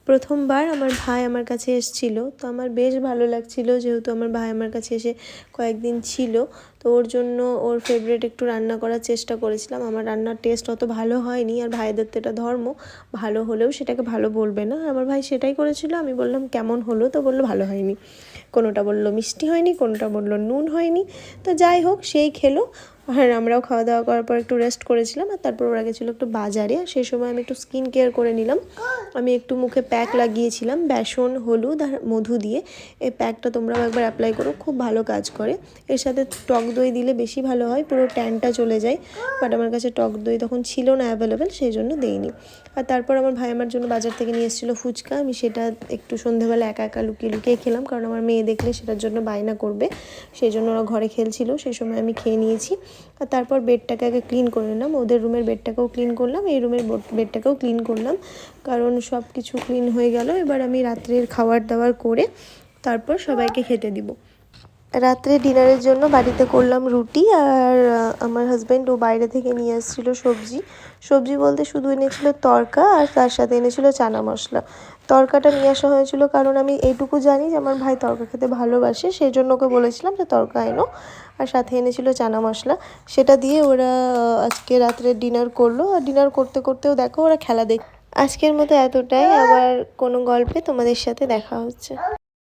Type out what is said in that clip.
প্রথমবার আমার ভাই আমার কাছে এসেছিল, তো আমার বেশ ভালো লাগছিল, যেহেতু আমার ভাই আমার কাছে এসে কয়েকদিন ছিল। তো ওর জন্য ওর ফেভারিট একটু রান্না করার চেষ্টা করেছিলাম। আমার রান্নার টেস্ট অত ভালো হয়নি, আর ভাইদের তো এটা ধর্ম, ভালো হলেও সেটাকে ভালো বলবে না। আমার ভাই সেটাই করেছিল। আমি বললাম কেমন হলো, তো বললো ভালো হয়নি। কোনোটা বললো মিষ্টি হয়নি, কোনোটা বললো নুন হয়নি। তো যাই হোক, সেই খেলো। আর আমরাও খাওয়া দাওয়া করার পর একটু রেস্ট করেছিলাম। আর তারপর ওরা গেছিলো একটু বাজারে, আর সেই সময় আমি একটু স্কিন কেয়ার করে নিলাম। আমি একটু মুখে প্যাক লাগিয়েছিলাম বেসন, হলুদ আর মধু দিয়ে। এই প্যাকটা তোমরাও একবার অ্যাপ্লাই করো, খুব ভালো কাজ করে। এর সাথে টক দই দিলে বেশি ভালো হয়, পুরো ট্যানটা চলে যায়। বাট আমার কাছে টক দই তখন ছিল না অ্যাভেলেবেল, সেই জন্য দেইনি। আর তারপর আমার ভাই আমার জন্য বাজার থেকে নিয়ে এসেছিলো ফুচকা। আমি সেটা একটু সন্ধেবেলা একা একা লুকিয়ে লুকিয়ে খেলাম, কারণ আমার মেয়ে দেখলে সেটার জন্য বায়না করবে। সেই জন্য ওরা ঘরে খেলছিল, সেই সময় আমি খেয়ে নিয়েছি। আর তারপর বেডটাকে আগে ক্লিন করে নিলাম। ওদের রুমের বেডটাকেও ক্লিন করলাম, এই রুমের বেডটাকেও ক্লিন করলাম, কারণ সব কিছু ক্লিন হয়ে গেল। এবার আমি রাত্রের খাবার দাবার করে তারপর সবাইকে খেতে দিব। রাত্রে ডিনারের জন্য বাড়িতে করলাম রুটি, আর আমার হাজব্যান্ড ও বাইরে থেকে নিয়ে এসেছিলো সবজি বলতে শুধু এনেছিল তড়কা, আর তার সাথে এনেছিল চানা মশলা। তড়কাটা নিয়ে আসা হয়েছিল কারণ আমি এইটুকু জানি যে আমার ভাই তড়কা খেতে ভালোবাসে, সেই জন্য ওকে বলেছিলাম যে তড়কা এনো। আর সাথে এনেছিল চানা মশলা, সেটা দিয়ে ওরা আজকে রাত্রে ডিনার করলো। আর ডিনার করতে করতেও দেখো ওরা খেলা দেখ। আজকের মতো এতটাই, আবার কোনো গল্পে তোমাদের সাথে দেখা হচ্ছে।